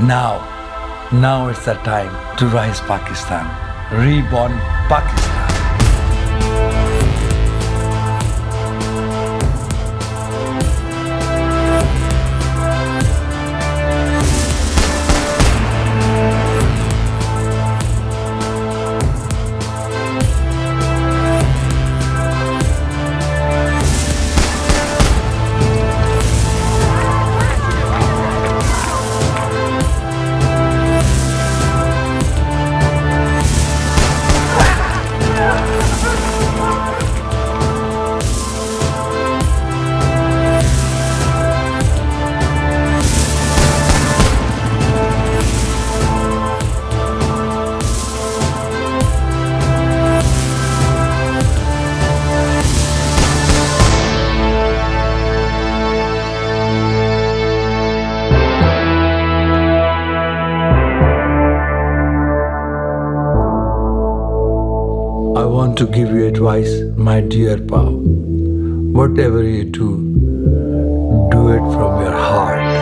Now it's the time to rise Pakistan, reborn Pakistan. I want to give you advice, my dear Pao. Whatever you do it from your heart.